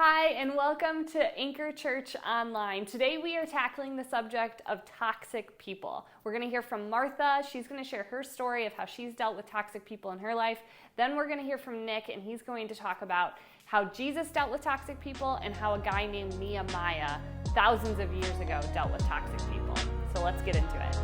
Hi, and welcome to Anchor Church Online. Today we are tackling the subject of toxic people. We're going to hear from Martha. She's going to share her story of how she's dealt with toxic people in her life. Then we're going to hear from Nick, and he's going to talk about how Jesus dealt with toxic people and how a guy named Nehemiah, thousands of years ago, dealt with toxic people. So let's get into it.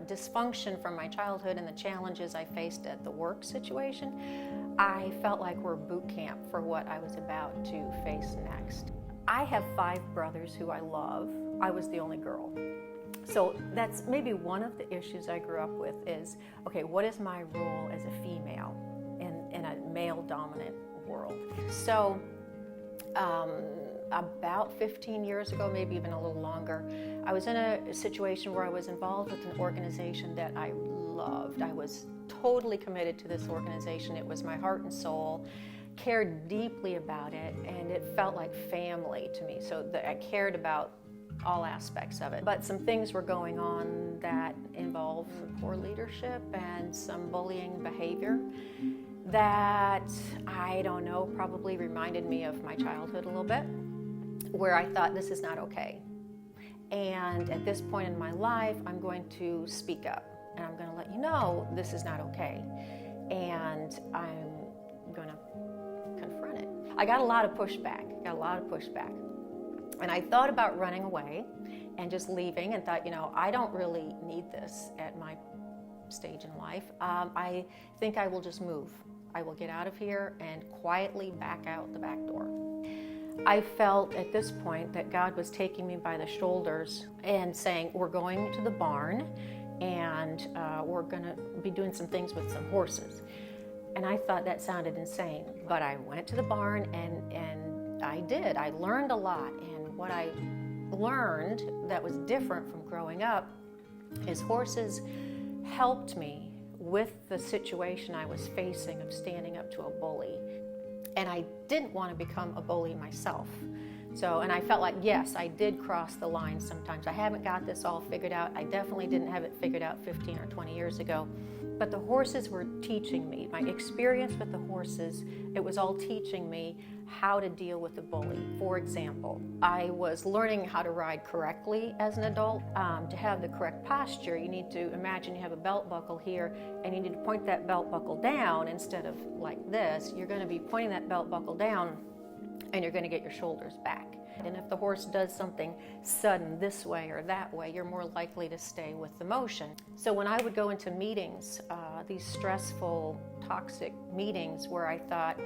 Dysfunction from my childhood and the challenges I faced at the work situation, I felt like we're boot camp for what I was about to face next. I have 5 brothers who I love. I was the only girl. So that's maybe one of the issues I grew up with is, okay, what is my role as a female in a male-dominant world? So about 15 years ago, maybe even a little longer, I was in a situation where I was involved with an organization that I loved. I was totally committed to this organization. It was my heart and soul, cared deeply about it, and it felt like family to me. So I cared about all aspects of it. But some things were going on that involved poor leadership and some bullying behavior that, I don't know, probably reminded me of my childhood a little bit, where I thought, this is not okay. And at this point in my life, I'm going to speak up, and I'm going to let you know this is not okay. And I'm going to confront it. I got a lot of pushback, And I thought about running away and just leaving and thought, I don't really need this at my stage in life. I think I will just move. I will get out of here and quietly back out the back door. I felt at this point that God was taking me by the shoulders and saying, we're going to the barn and we're going to be doing some things with some horses. And I thought that sounded insane. But I went to the barn and I did. I learned a lot. And what I learned that was different from growing up is horses helped me with the situation I was facing of standing up to a bully. And I didn't want to become a bully myself. And I felt like, yes, I did cross the line sometimes. I haven't got this all figured out. I definitely didn't have it figured out 15 or 20 years ago. But the horses were teaching me. My experience with the horses, it was all teaching me how to deal with a bully. For example, I was learning how to ride correctly as an adult. To have the correct posture, you need to imagine you have a belt buckle here, and you need to point that belt buckle down instead of like this. You're going to be pointing that belt buckle down, and you're going to get your shoulders back. And if the horse does something sudden this way or that way, you're more likely to stay with the motion. So when I would go into meetings, these stressful, toxic meetings where I thought,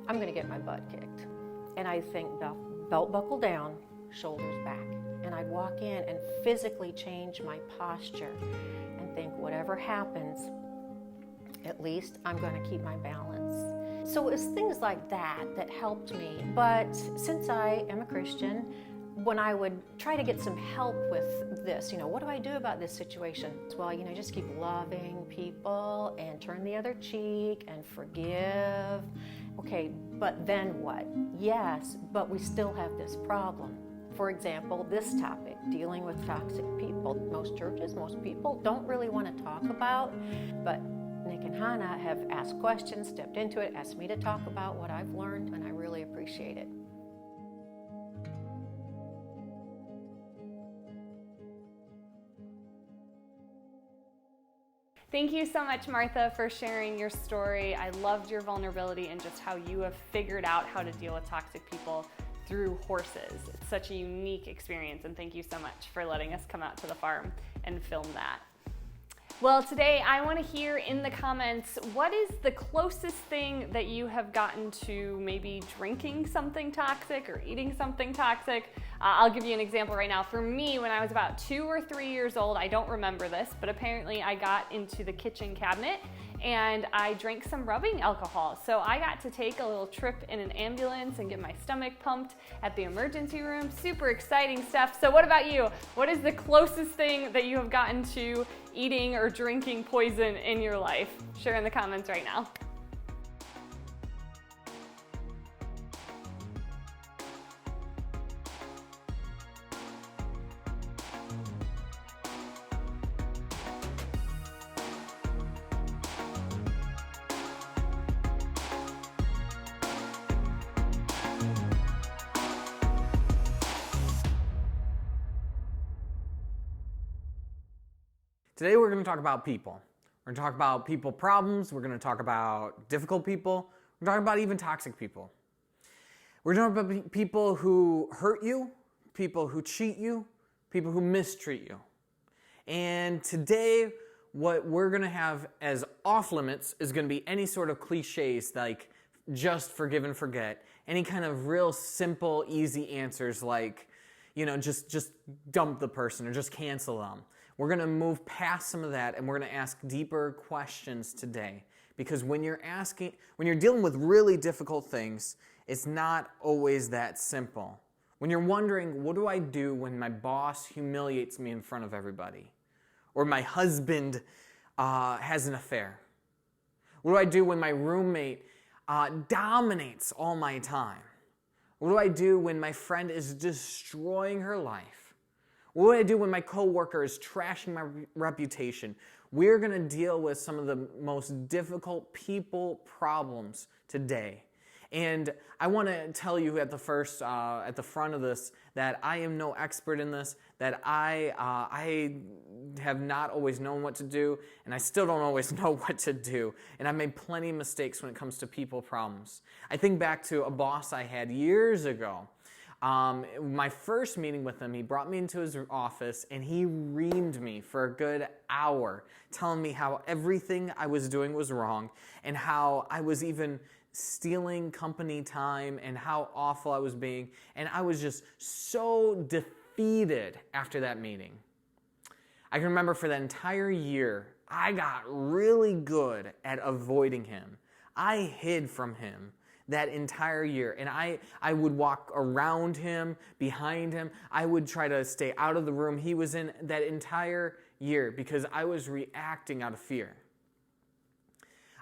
I'm going to get my butt kicked. And I'd think, belt buckle down, shoulders back. And I'd walk in and physically change my posture and think, whatever happens, at least I'm going to keep my balance. So it was things like that that helped me. But since I am a Christian, when I would try to get some help with this, what do I do about this situation? Well, just keep loving people and turn the other cheek and forgive. Okay, but then what? Yes, but we still have this problem. For example, this topic, dealing with toxic people. Most churches, most people don't really want to talk about, but Nick and Hannah have asked questions, stepped into it, asked me to talk about what I've learned, and I really appreciate it. Thank you so much, Martha, for sharing your story. I loved your vulnerability and just how you have figured out how to deal with toxic people through horses. It's such a unique experience, and thank you so much for letting us come out to the farm and film that. Well, today I want to hear in the comments, what is the closest thing that you have gotten to maybe drinking something toxic or eating something toxic? I'll give you an example right now. For me, when I was about 2 or 3 years old, I don't remember this, but apparently I got into the kitchen cabinet and I drank some rubbing alcohol. So I got to take a little trip in an ambulance and get my stomach pumped at the emergency room. Super exciting stuff. So what about you? What is the closest thing that you have gotten to eating or drinking poison in your life? Share in the comments right now. Today we're going to talk about people. We're going to talk about people problems. We're going to talk about difficult people. We're going to talk about even toxic people. We're going to talk about people who hurt you, people who cheat you, people who mistreat you. And today, what we're going to have as off limits is going to be any sort of cliches like just forgive and forget. Any kind of real simple, easy answers like, just dump the person or just cancel them. We're going to move past some of that and we're going to ask deeper questions today. Because when you're dealing with really difficult things, it's not always that simple. When you're wondering, what do I do when my boss humiliates me in front of everybody? Or my husband has an affair? What do I do when my roommate dominates all my time? What do I do when my friend is destroying her life? What do I do when my coworker is trashing my reputation? We're going to deal with some of the most difficult people problems today. And I want to tell you at the front of this, that I am no expert in this, that I have not always known what to do, and I still don't always know what to do. And I've made plenty of mistakes when it comes to people problems. I think back to a boss I had years ago. My first meeting with him, he brought me into his office and he reamed me for a good hour, telling me how everything I was doing was wrong and how I was even stealing company time and how awful I was being. And I was just so defeated after that meeting. I can remember for that entire year, I got really good at avoiding him. I hid from him that entire year. And I would walk around him, behind him. I would try to stay out of the room he was in that entire year because I was reacting out of fear.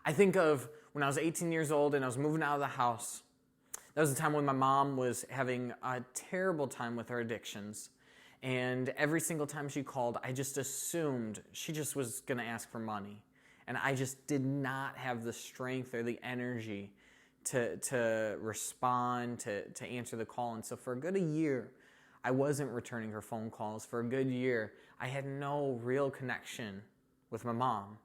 I think of when I was 18 years old and I was moving out of the house. That was the time when my mom was having a terrible time with her addictions. And every single time she called, I just assumed she just was going to ask for money. And I just did not have the strength or the energy to respond, to answer the call. And so for a good year, I wasn't returning her phone calls. For a good year, I had no real connection with my mom.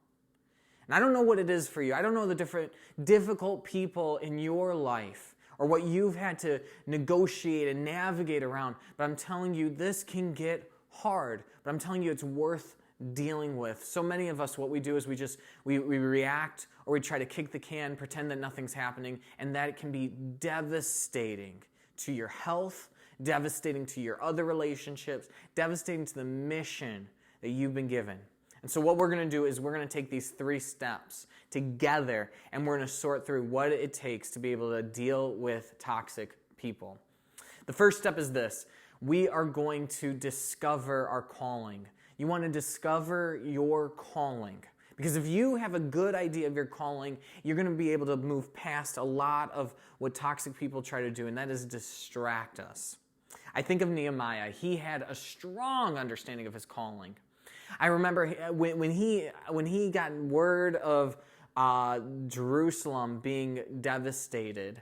And I don't know what it is for you. I don't know the different difficult people in your life or what you've had to negotiate and navigate around. But I'm telling you, this can get hard. But I'm telling you, it's worth dealing with. So many of us, what we do is we react or we try to kick the can, pretend that nothing's happening. And that can be devastating to your health, devastating to your other relationships, devastating to the mission that you've been given. And so what we're going to do is we're going to take these 3 steps together and we're going to sort through what it takes to be able to deal with toxic people. The first step is this. We are going to discover our calling. You want to discover your calling. Because if you have a good idea of your calling, you're going to be able to move past a lot of what toxic people try to do, and that is distract us. I think of Nehemiah. He had a strong understanding of his calling. I remember when he got word of Jerusalem being devastated,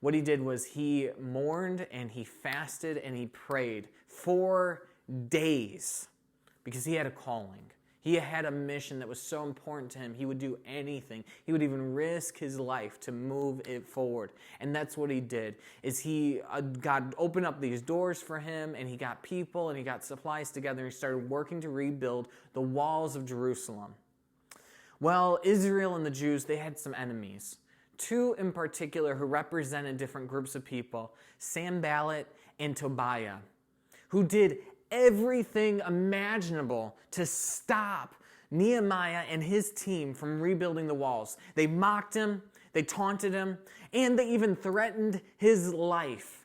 what he did was he mourned and he fasted and he prayed for days because he had a calling. He had a mission that was so important to him. He would do anything. He would even risk his life to move it forward. And that's what he did, is God opened up these doors for him, and he got people, and he got supplies together, and he started working to rebuild the walls of Jerusalem. Well, Israel and the Jews, they had some enemies. 2 in particular who represented different groups of people, Sanballat and Tobiah, who did everything imaginable to stop Nehemiah and his team from rebuilding the walls. They mocked him, they taunted him, and they even threatened his life.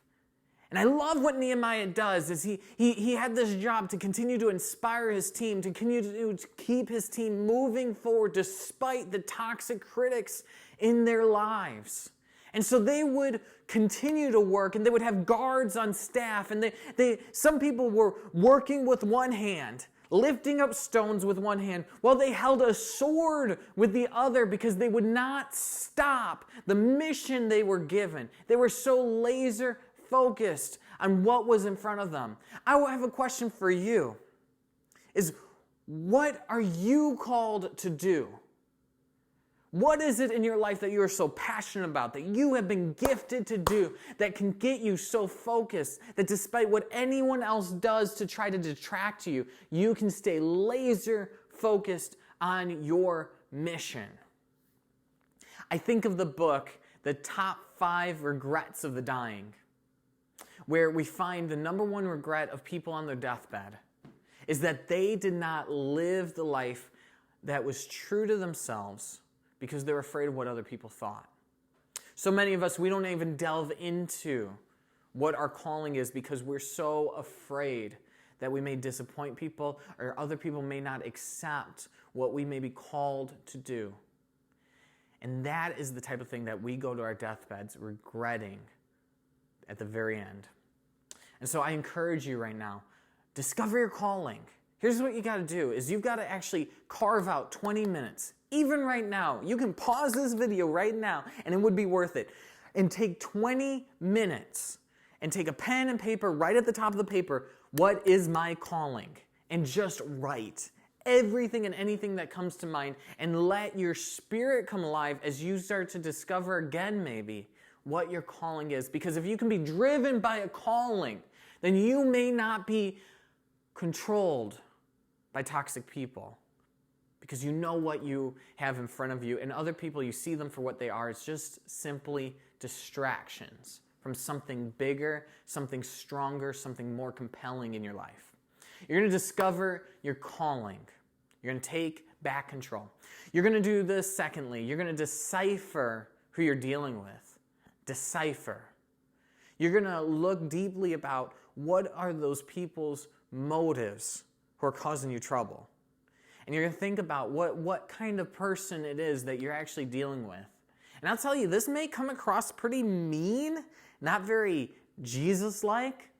And I love what Nehemiah does is he had this job to continue to inspire his team, to continue to keep his team moving forward despite the toxic critics in their lives. And so they would continue to work, and they would have guards on staff, and some people were working with one hand, lifting up stones with one hand, while they held a sword with the other because they would not stop the mission they were given. They were so laser focused on what was in front of them. I have a question for you. Is What are you called to do? What is it in your life that you are so passionate about, that you have been gifted to do, that can get you so focused that despite what anyone else does to try to detract you, you can stay laser focused on your mission? I think of the book, The Top 5 Regrets of the Dying, where we find the number one regret of people on their deathbed is that they did not live the life that was true to themselves because they're afraid of what other people thought. So many of us, we don't even delve into what our calling is because we're so afraid that we may disappoint people or other people may not accept what we may be called to do. And that is the type of thing that we go to our deathbeds regretting at the very end. And so I encourage you right now, discover your calling. Here's what you got to do, is you've got to actually carve out 20 minutes. Even right now, you can pause this video right now and it would be worth it. And take 20 minutes and take a pen and paper right at the top of the paper, what is my calling? And just write everything and anything that comes to mind and let your spirit come alive as you start to discover again maybe what your calling is. Because if you can be driven by a calling, then you may not be controlled by toxic people. Because you know what you have in front of you, and other people, you see them for what they are. It's just simply distractions from something bigger, something stronger, something more compelling in your life. You're going to discover your calling. You're going to take back control. You're going to do this secondly. You're going to decipher who you're dealing with. Decipher. You're going to look deeply about what are those people's motives who are causing you trouble. And you're going to think about what kind of person it is that you're actually dealing with. And I'll tell you, this may come across pretty mean, not very Jesus-like,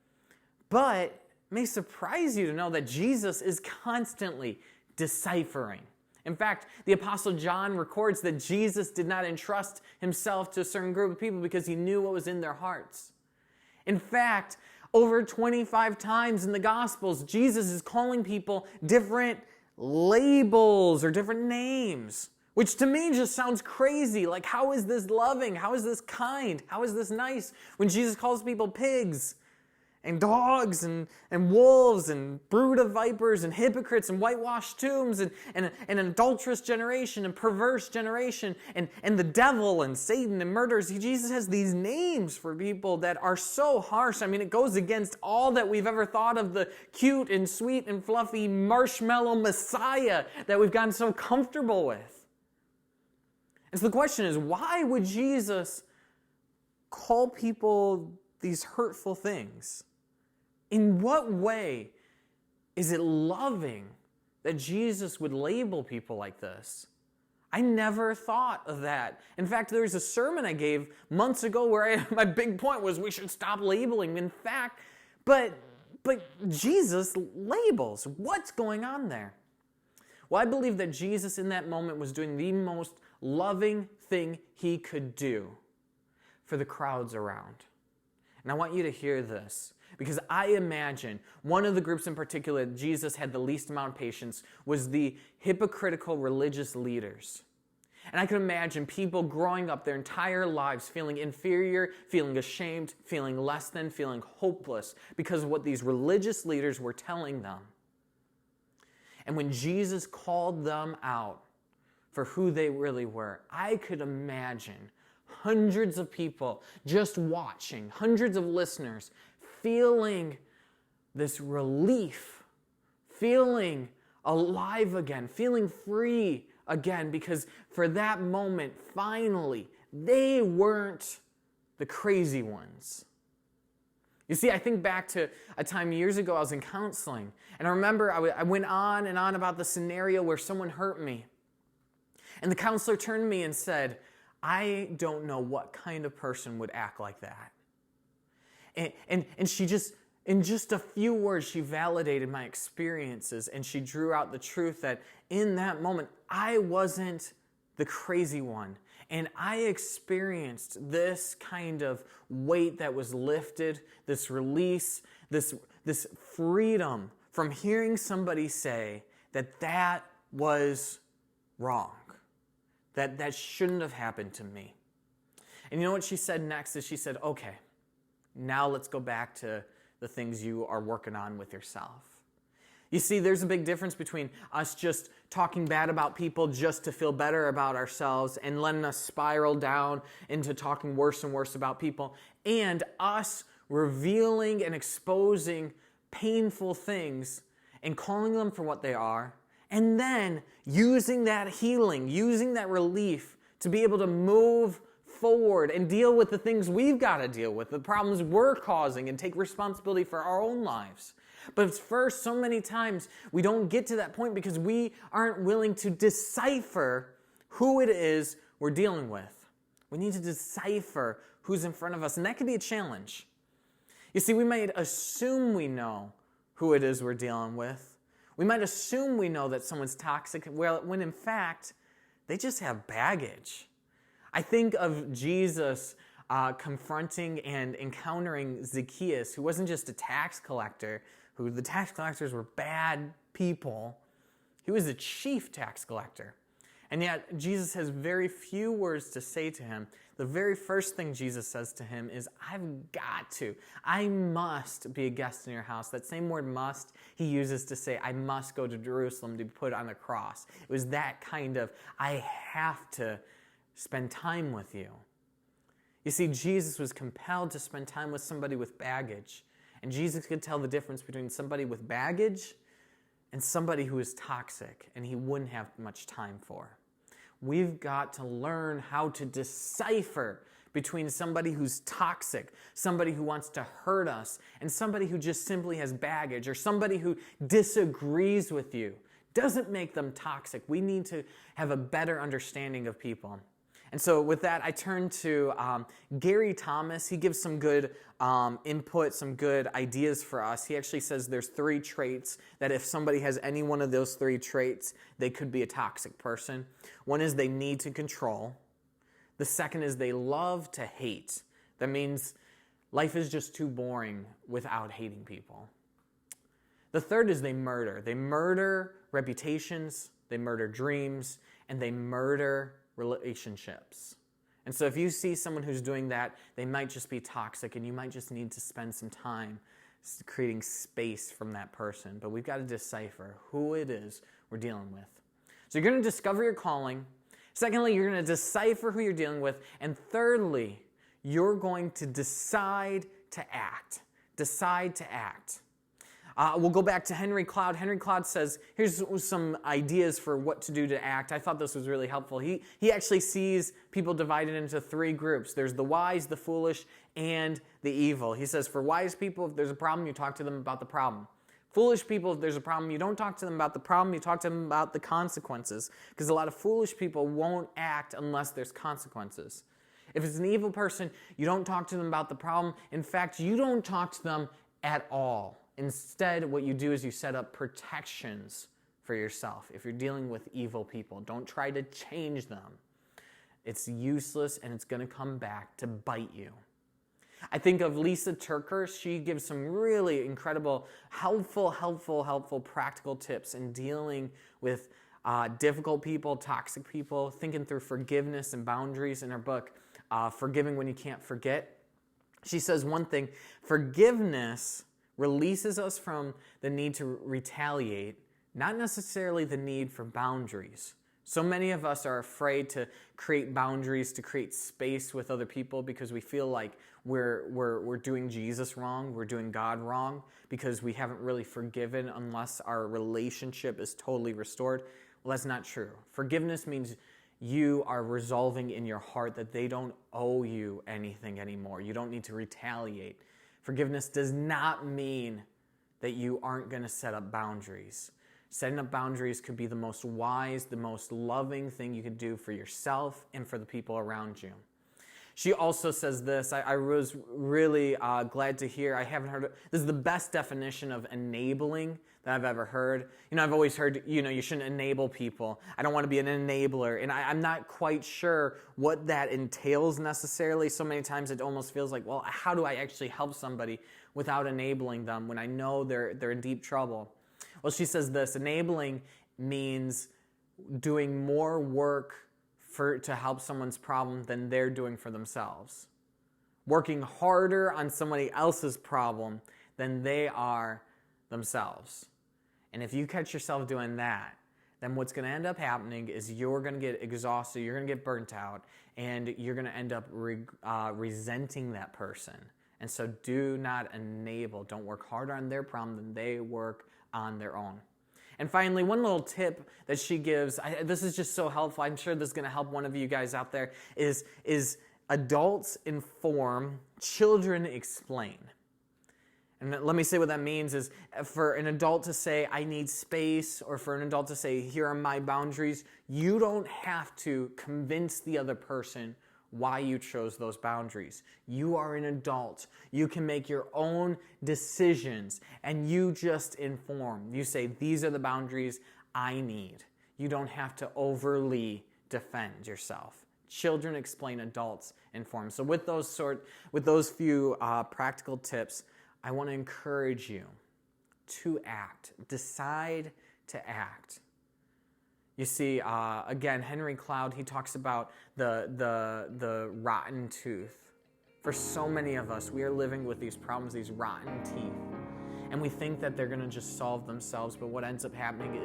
but may surprise you to know that Jesus is constantly deciphering. In fact, the Apostle John records that Jesus did not entrust himself to a certain group of people because he knew what was in their hearts. In fact, over 25 times in the Gospels, Jesus is calling people different labels or different names, which to me just sounds crazy. Like, how is this loving? How is this kind? How is this nice? When Jesus calls people pigs and dogs and wolves and brood of vipers and hypocrites and whitewashed tombs and an adulterous generation and perverse generation and the devil and Satan and murderers. Jesus has these names for people that are so harsh. I mean, it goes against all that we've ever thought of the cute and sweet and fluffy marshmallow Messiah that we've gotten so comfortable with. And so the question is, why would Jesus call people these hurtful things? In what way is it loving that Jesus would label people like this? I never thought of that. In fact, there was a sermon I gave months ago where my big point was we should stop labeling. In fact, but Jesus labels. What's going on there? Well, I believe that Jesus in that moment was doing the most loving thing he could do for the crowds around. And I want you to hear this, because I imagine one of the groups in particular that Jesus had the least amount of patience was the hypocritical religious leaders. And I can imagine people growing up their entire lives feeling inferior, feeling ashamed, feeling less than, feeling hopeless because of what these religious leaders were telling them. And when Jesus called them out for who they really were, I could imagine hundreds of people just watching, hundreds of listeners feeling this relief, feeling alive again, feeling free again, because for that moment, finally, they weren't the crazy ones. You see, I think back to a time years ago I was in counseling, and I remember I went on and on about the scenario where someone hurt me. And the counselor turned to me and said, I don't know what kind of person would act like that. And she just, in just a few words, she validated my experiences, and she drew out the truth that in that moment, I wasn't the crazy one. And I experienced this kind of weight that was lifted, this release, this freedom from hearing somebody say that was wrong, that shouldn't have happened to me. And you know what she said next is she said, okay, now let's go back to the things you are working on with yourself. You see, there's a big difference between us just talking bad about people just to feel better about ourselves and letting us spiral down into talking worse and worse about people, and us revealing and exposing painful things and calling them for what they are, and then using that healing, using that relief to be able to move forward and deal with the things we've got to deal with, the problems we're causing, and take responsibility for our own lives. But first, so many times we don't get to that point because we aren't willing to decipher who it is we're dealing with. We need to decipher who's in front of us, and that can be a challenge. You see, we might assume we know who it is we're dealing with. We might assume we know that someone's toxic, when in fact, they just have baggage. I think of Jesus confronting and encountering Zacchaeus, who wasn't just a tax collector, who the tax collectors were bad people. He was a chief tax collector. And yet, Jesus has very few words to say to him. The very first thing Jesus says to him is, I must be a guest in your house. That same word must he uses to say, I must go to Jerusalem to be put on the cross. It was that kind of, I have to spend time with you. You see, Jesus was compelled to spend time with somebody with baggage. And Jesus could tell the difference between somebody with baggage and somebody who is toxic, and he wouldn't have much time for. We've got to learn how to decipher between somebody who's toxic, somebody who wants to hurt us, and somebody who just simply has baggage, or somebody who disagrees with you. Doesn't make them toxic. We need to have a better understanding of people. And so with that, I turn to Gary Thomas. He gives some good input, some good ideas for us. He actually says there's 3 traits that if somebody has any one of those 3 traits, they could be a toxic person. One is they need to control. The second is they love to hate. That means life is just too boring without hating people. The third is they murder. They murder reputations, they murder dreams, and they murder relationships. And so if you see someone who's doing that, they might just be toxic, and you might just need to spend some time creating space from that person. But we've got to decipher who it is we're dealing with. So you're going to discover your calling. Secondly, you're going to decipher who you're dealing with. And thirdly, you're going to decide to act. Decide to act. We'll go back to Henry Cloud. Henry Cloud says, here's some ideas for what to do to act. I thought this was really helpful. He actually sees people divided into 3 groups. There's the wise, the foolish, and the evil. He says, for wise people, if there's a problem, you talk to them about the problem. Foolish people, if there's a problem, you don't talk to them about the problem, you talk to them about the consequences. Because a lot of foolish people won't act unless there's consequences. If it's an evil person, you don't talk to them about the problem. In fact, you don't talk to them at all. Instead, what you do is you set up protections for yourself. If you're dealing with evil people, don't try to change them. It's useless, and it's going to come back to bite you. I think of Lisa Turker. She gives some really incredible, helpful, practical tips in dealing with difficult people, toxic people, thinking through forgiveness and boundaries in her book, Forgiving When You Can't Forget. She says one thing, forgiveness releases us from the need to retaliate, not necessarily the need for boundaries. So many of us are afraid to create boundaries, to create space with other people because we feel like we're doing Jesus wrong, we're doing God wrong, because we haven't really forgiven unless our relationship is totally restored. Well, that's not true. Forgiveness means you are resolving in your heart that they don't owe you anything anymore. You don't need to retaliate. Forgiveness does not mean that you aren't going to set up boundaries. Setting up boundaries could be the most wise, the most loving thing you could do for yourself and for the people around you. She also says this, I was really glad to hear, I haven't heard it. This is the best definition of enabling that I've ever heard. I've always heard, you shouldn't enable people. I don't want to be an enabler. And I'm not quite sure what that entails necessarily. So many times it almost feels like, well, how do I actually help somebody without enabling them when I know they're in deep trouble? Well, she says this, enabling means doing more work to help someone's problem than they're doing for themselves. Working harder on somebody else's problem than they are themselves. And if you catch yourself doing that, then what's going to end up happening is you're going to get exhausted, you're going to get burnt out, and you're going to end up resenting that person. And so do not don't work harder on their problem than they work on their own. And finally, one little tip that she gives, this is just so helpful, I'm sure this is going to help one of you guys out there, is adults inform, children explain. And let me say what that means is for an adult to say, I need space, or for an adult to say, here are my boundaries, you don't have to convince the other person why you chose those boundaries. You are an adult. You can make your own decisions, and you just inform. You say, these are the boundaries I need. You don't have to overly defend yourself. Children explain, adults inform. So with those few practical tips, I want to encourage you to act. Decide to act. You see, again, Henry Cloud, he talks about the rotten tooth. For so many of us, we are living with these problems, these rotten teeth. And we think that they're going to just solve themselves, but what ends up happening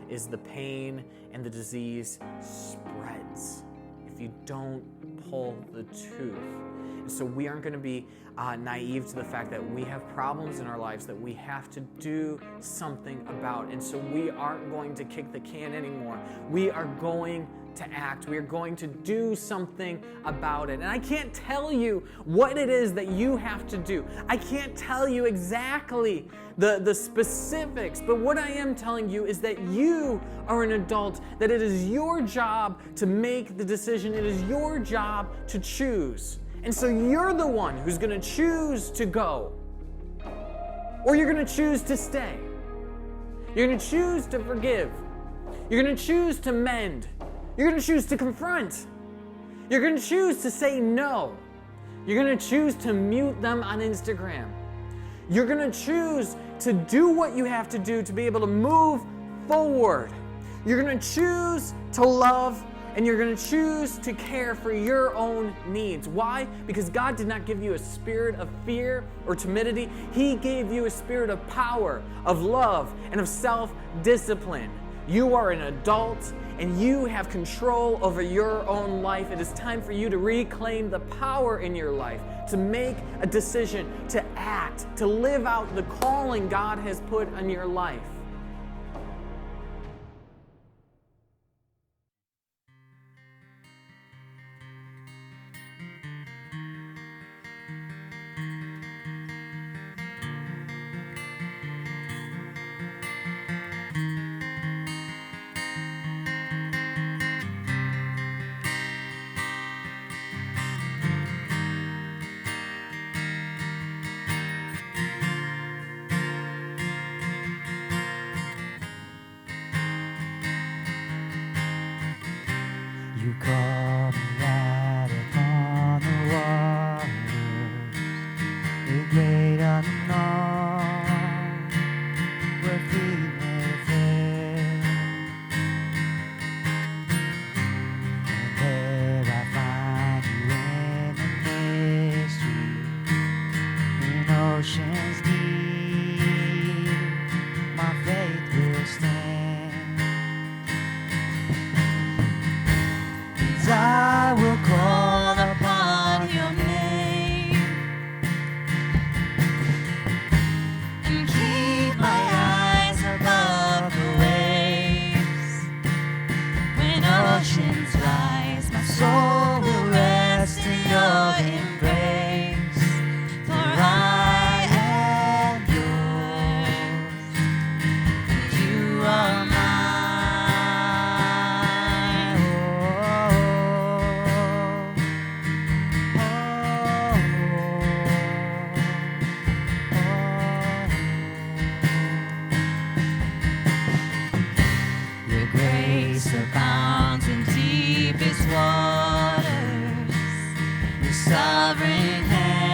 is the pain and the disease spreads if you don't pull the tooth. And so we aren't going to be naive to the fact that we have problems in our lives that we have to do something about. And so we aren't going to kick the can anymore. We are going to act. We are going to do something about it. And I can't tell you what it is that you have to do. I can't tell you exactly the specifics, but what I am telling you is that you are an adult, that it is your job to make the decision. It is your job to choose. And so you're the one who's going to choose to go, or you're going to choose to stay. You're going to choose to forgive. You're going to choose to mend. You're going to choose to confront. You're going to choose to say no. You're going to choose to mute them on Instagram. You're going to choose to do what you have to do to be able to move forward. You're going to choose to love, and you're going to choose to care for your own needs. Why? Because God did not give you a spirit of fear or timidity. He gave you a spirit of power, of love, and of self-discipline. You are an adult, and you have control over your own life. It is time for you to reclaim the power in your life, to make a decision, to act, to live out the calling God has put on your life. You call me out upon the waters, the great unknown, where feet may fail. And there I find you in the mystery, in oceans deep, my faith will stand. I will call upon your name and keep my eyes above the waves. When oceans rise, my soul will rest in your embrace. For I am yours, you are mine. Abounds in deepest waters, your sovereign hand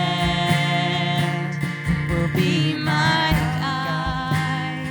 will be my guide.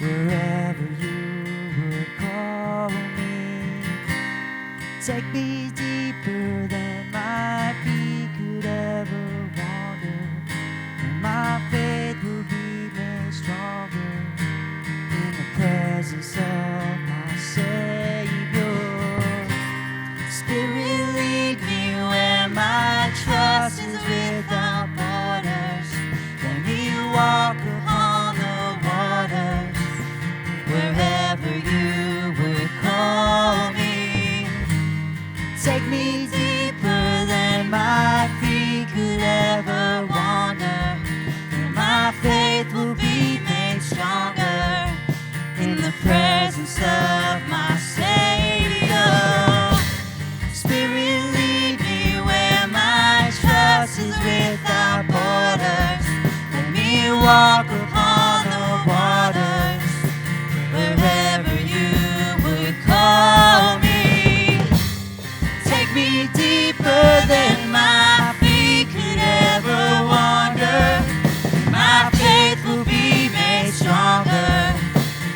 wherever you would call me. Take me deeper than my feet could ever wander, and my faith will be made stronger in the presence of my Savior. Spirit, lead me where my trust is without borders. Let me walk upon the waters, wherever you would call me. Take me deeper than my feet could ever wander, and my faith will be made stronger in the presence of my Savior. Spirit, lead me where my trust is without borders. Let me walk upon the waters, wherever you would call me. Take me deeper than my feet could ever wander. My faith will be made stronger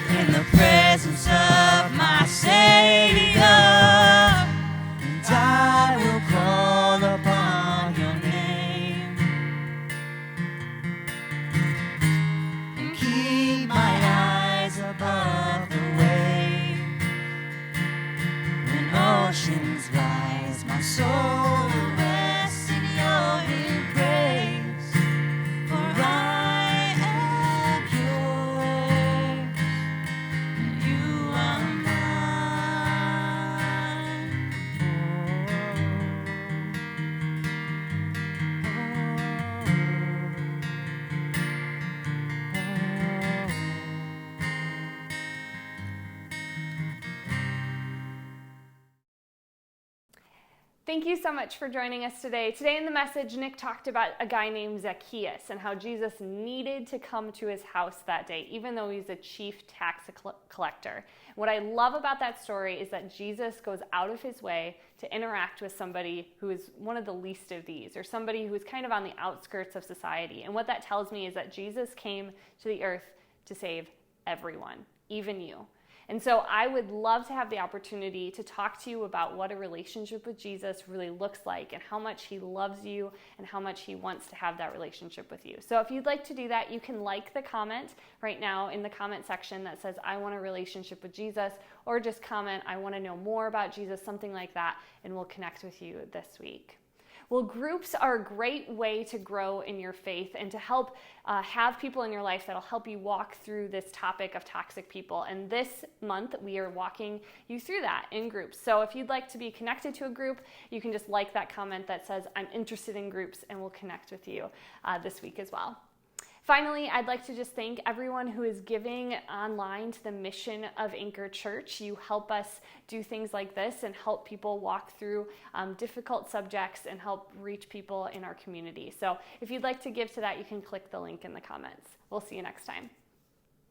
in the presence of my Savior. And I will call upon your name and keep my eyes above the wave. When oceans rise, my soul will rest in your embrace. For I am yours, and you are Thank you so much for joining us today. Today in the message, Nick talked about a guy named Zacchaeus and how Jesus needed to come to his house that day, even though he's a chief tax collector. What I love about that story is that Jesus goes out of his way to interact with somebody who is one of the least of these, or somebody who is kind of on the outskirts of society. And what that tells me is that Jesus came to the earth to save everyone, even you. And so I would love to have the opportunity to talk to you about what a relationship with Jesus really looks like and how much he loves you and how much he wants to have that relationship with you. So if you'd like to do that, you can like the comment right now in the comment section that says, I want a relationship with Jesus, or just comment, I want to know more about Jesus, something like that, and we'll connect with you this week. Well, groups are a great way to grow in your faith and to help have people in your life that'll help you walk through this topic of toxic people. And this month, we are walking you through that in groups. So if you'd like to be connected to a group, you can just like that comment that says, I'm interested in groups, and we'll connect with you this week as well. Finally, I'd like to just thank everyone who is giving online to the mission of Anchor Church. You help us do things like this and help people walk through difficult subjects and help reach people in our community. So if you'd like to give to that, you can click the link in the comments. We'll see you next time.